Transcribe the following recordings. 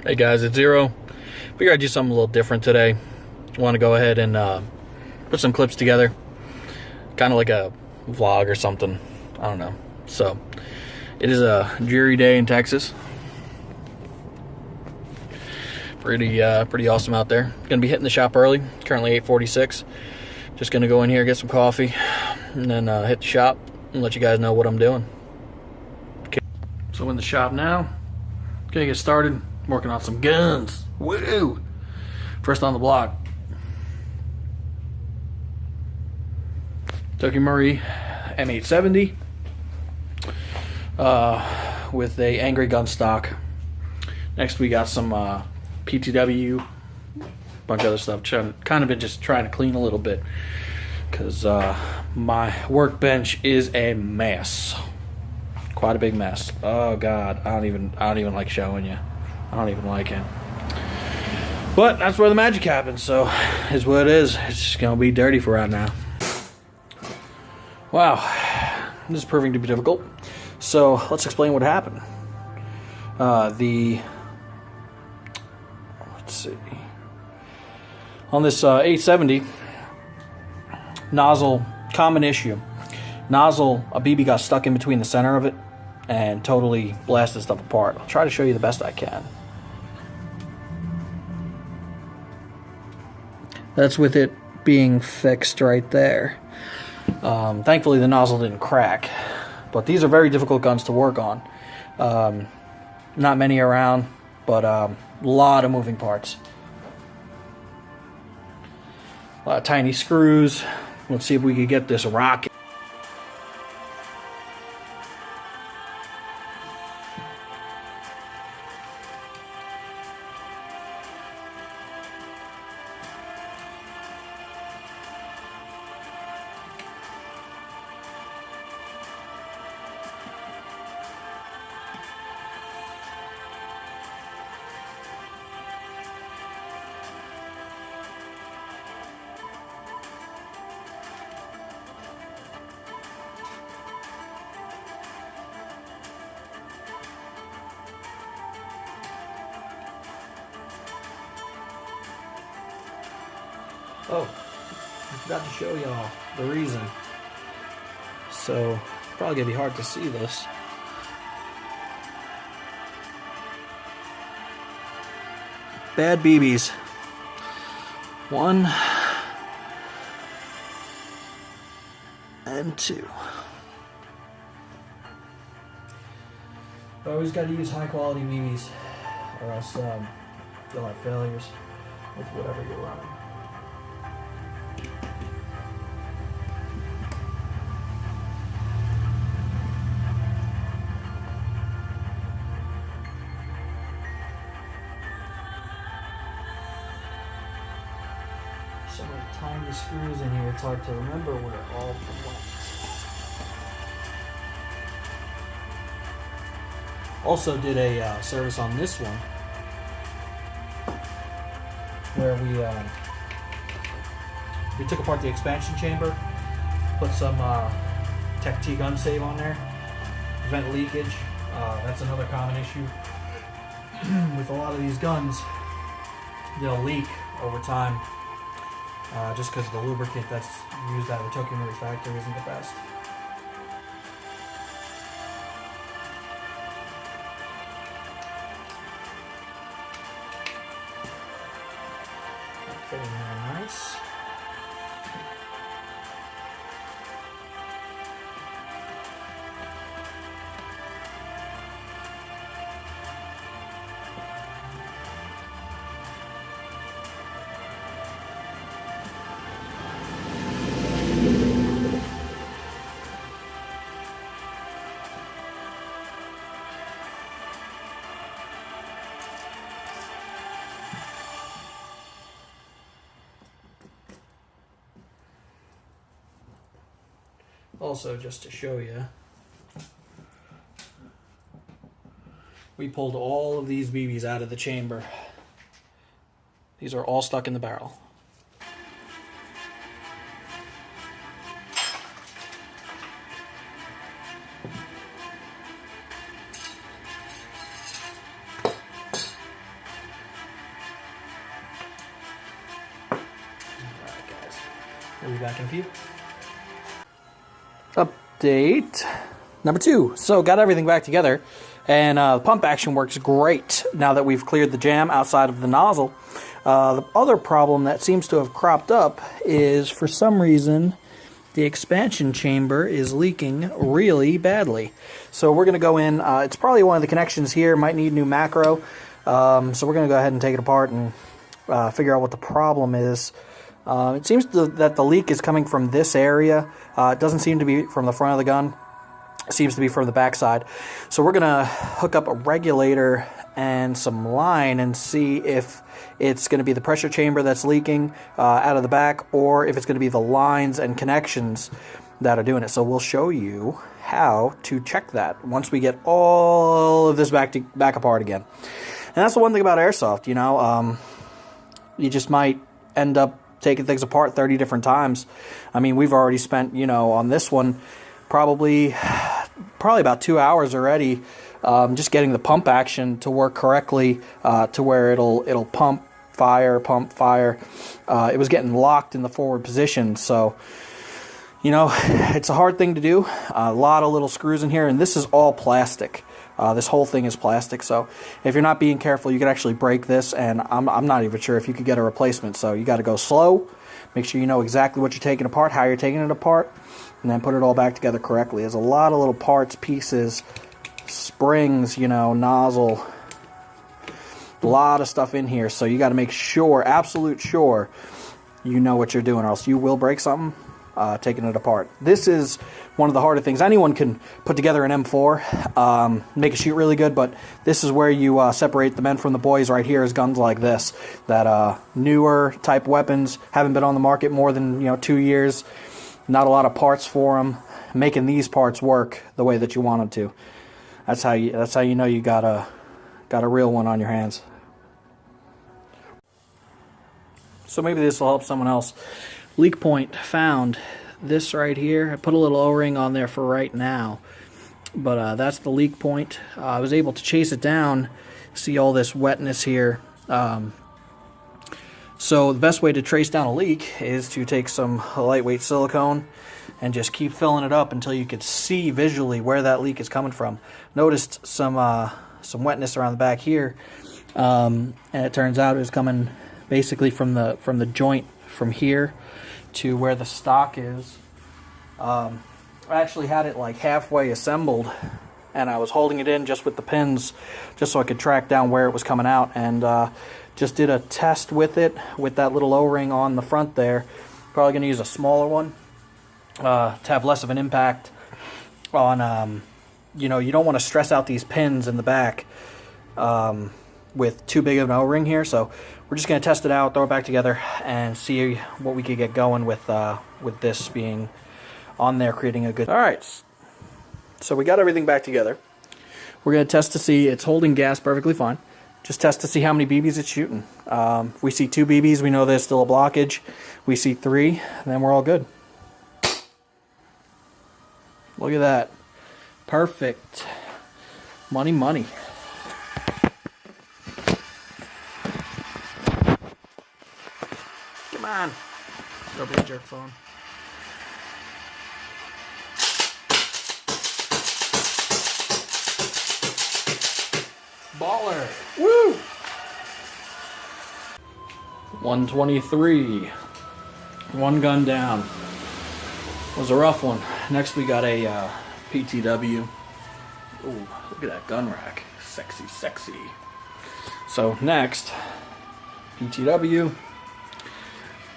Hey guys, it's Zero. Figured I'd do something a little different today. Want to go ahead and put some clips together, kind of like a vlog or something. I don't know. So it is a dreary day in Texas. Pretty awesome out there. Gonna be hitting the shop early. It's currently 8:46. Just gonna go in here, get some coffee, and then hit the shop and let you guys know what I'm doing. Okay. So in the shop now. Gonna get started. Working on some guns. Woo! First on the block, Tokyo Murray M870 with a Angry gun stock. Next we got some PTW, bunch of other stuff. Kind of been just trying to clean a little bit because my workbench is a mess. Quite a big mess. Oh God, I don't even like showing you. I don't even like it. But that's where the magic happens, so it's what it is. It's just gonna be dirty for right now. Wow, this is proving to be difficult. So let's explain what happened. Let's see. On this 870 nozzle, common issue. Nozzle, a BB got stuck in between the center of it and totally blasted stuff apart. I'll try to show you the best I can. That's with it being fixed right there. Thankfully the nozzle didn't crack, but these are very difficult guns to work on. Not many around, but a lot of moving parts. A lot of tiny screws. Let's see if we can get this rocking. Oh, I forgot to show y'all the reason. So, it's probably going to be hard to see this. Bad BBs. 1 and 2. Always got to use high quality BBs, or else you'll have failures with whatever you're running. So many tiny screws in here, it's hard to remember where it all went. Also did a service on this one where we took apart the expansion chamber, put some Tech T gun save on there, prevent leakage. That's another common issue with a lot of these guns. They'll leak over time. Just because the lubricant that's used out of the Tokyo Murray factory isn't the best. Fitting there nice. Also, just to show you, we pulled all of these BBs out of the chamber. These are all stuck in the barrel. We'll be back in a few. Update number 2. So got everything back together, and the pump action works great now that we've cleared the jam outside of the nozzle. The other problem that seems to have cropped up is, for some reason, the expansion chamber is leaking really badly. So we're going to go in. It's probably one of the connections here. Might need new macro. So we're going to go ahead and take it apart and figure out what the problem is. It seems that the leak is coming from this area. It doesn't seem to be from the front of the gun. It seems to be from the back side. So we're going to hook up a regulator and some line and see if it's going to be the pressure chamber that's leaking out of the back, or if it's going to be the lines and connections that are doing it. So we'll show you how to check that once we get all of this back apart again. And that's the one thing about airsoft, you know, you just might end up taking things apart 30 different times. I mean, we've already spent, you know, on this one probably about 2 hours already, just getting the pump action to work correctly, to where it'll pump fire. It was getting locked in the forward position, so you know, it's a hard thing to do. A lot of little screws in here, and this is all plastic. This whole thing is plastic, so if you're not being careful, you could actually break this, and I'm not even sure if you could get a replacement. So you got to go slow, make sure you know exactly what you're taking apart, how you're taking it apart, and then put it all back together correctly. There's a lot of little parts, pieces, springs, you know, nozzle, a lot of stuff in here. So you got to make sure, absolute sure, you know what you're doing, or else you will break something taking it apart. This is one of the harder things. Anyone can put together an M4, make it shoot really good, but this is where you separate the men from the boys. Right here is guns like this, that newer type weapons, haven't been on the market more than 2 years, not a lot of parts for them. Making these parts work the way that you want them to. That's how you know you got a real one on your hands. So maybe this will help someone else. Leak point found. This right here, I put a little O-ring on there for right now, but that's the leak point. I was able to chase it down, see all this wetness here. So the best way to trace down a leak is to take some lightweight silicone and just keep filling it up until you could see visually where that leak is coming from. Noticed some wetness around the back here, and it turns out it was coming basically from the joint from here to where the stock is. I actually had it like halfway assembled, and I was holding it in just with the pins, just so I could track down where it was coming out, and just did a test with it with that little O-ring on the front there. Probably going to use a smaller one to have less of an impact on, you don't want to stress out these pins in the back with too big of an O-ring here. So we're just going to test it out, throw it back together, and see what we could get going with this being on there, creating a good... Alright, so we got everything back together. We're going to test to see it's holding gas perfectly fine. Just test to see how many BBs it's shooting. If we see 2 BBs, we know there's still a blockage. We see 3, then we're all good. Look at that. Perfect. Money, money. Come on. Go be a jerk phone. Baller. Woo! 123. One gun down. Was a rough one. Next we got a PTW. Ooh, look at that gun rack. Sexy, sexy. So next, PTW.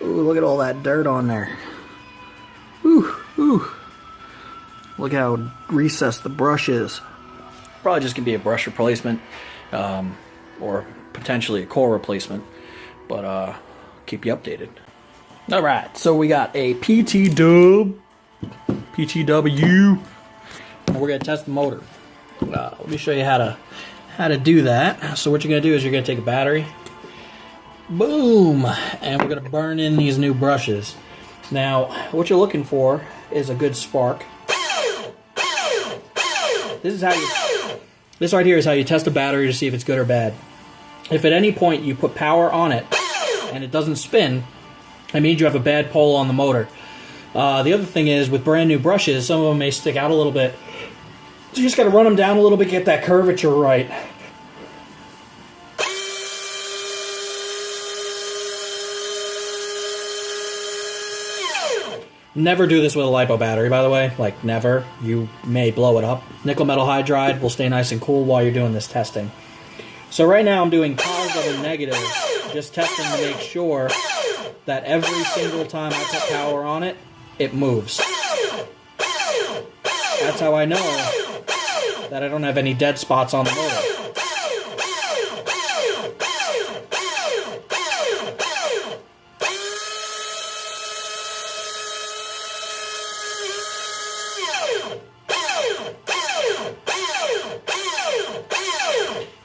Ooh, look at all that dirt on there. Ooh, ooh. Look how recessed the brush is. Probably just gonna be a brush replacement, or potentially a core replacement, but keep you updated. All right, so we got a PTW, and we're gonna test the motor. Let me show you how to do that. So what you're gonna do is you're gonna take a battery, boom, and we're gonna burn in these new brushes. Now, what you're looking for is a good spark. This right here is how you test a battery to see if it's good or bad. If at any point you put power on it and it doesn't spin, That means you have a bad pull on the motor. The other thing is, with brand new brushes, some of them may stick out a little bit. So you just got to run them down a little bit, get that curvature right. Never do this with a LiPo battery, by the way. Like, never. You may blow it up. Nickel metal hydride will stay nice and cool while you're doing this testing. So right now I'm doing positive and negative, just testing to make sure that every single time I put power on it, it moves. That's how I know that I don't have any dead spots on the motor.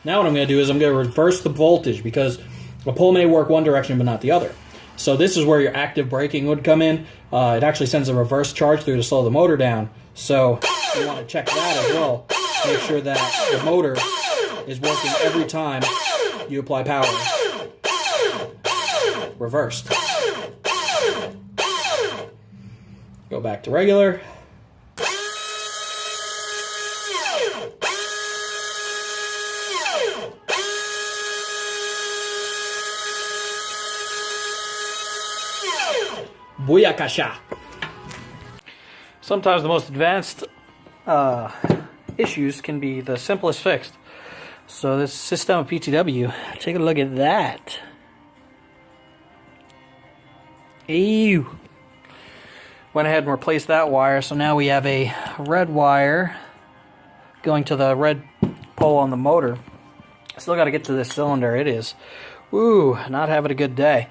Now what I'm going to do is I'm going to reverse the voltage, because a pull may work one direction but not the other. So this is where your active braking would come in. It actually sends a reverse charge through to slow the motor down. So you want to check that as well. Make sure that the motor is working every time you apply power. Reversed. Go back to regular. Booyakasha. Sometimes the most advanced issues can be the simplest fixed. So this Systema PTW, take a look at that. Ew. Went ahead and replaced that wire, so now we have a red wire going to the red pole on the motor. Still got to get to this cylinder. It is, woo, not having a good day.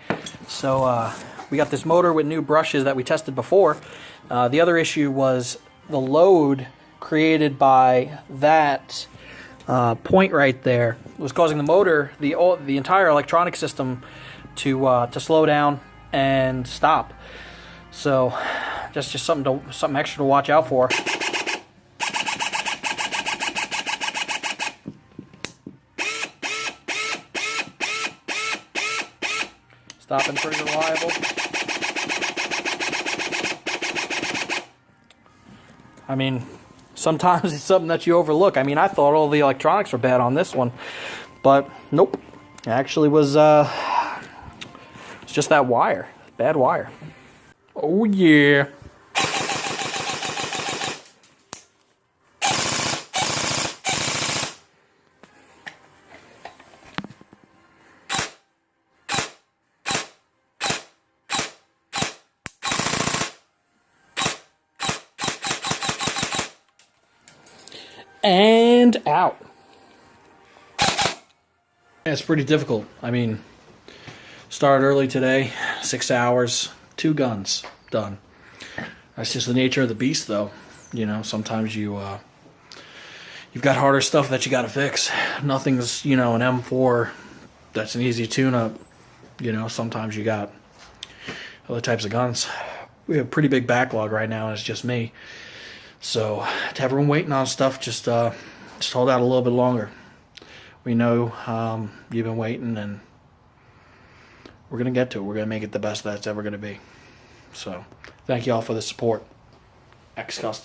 So we got this motor with new brushes that we tested before. The other issue was the load created by that point right there was causing the motor, the entire electronic system, to slow down and stop. So just something extra to watch out for. Stopping pretty reliable. I mean, sometimes it's something that you overlook. I mean, I thought all the electronics were bad on this one, but nope. It actually was it's just that wire. Bad wire. Oh yeah. And out. It's pretty difficult. I mean, started early today, 6 hours, 2 guns done. That's just the nature of the beast, though. You know, sometimes you've got harder stuff that you got to fix. Nothing's, an M4 that's an easy tune-up. Sometimes you got other types of guns. We have a pretty big backlog right now, and it's just me. So to everyone waiting on stuff, just hold out a little bit longer. We know you've been waiting, and we're going to get to it. We're going to make it the best that it's ever going to be. So thank you all for the support. X Custom.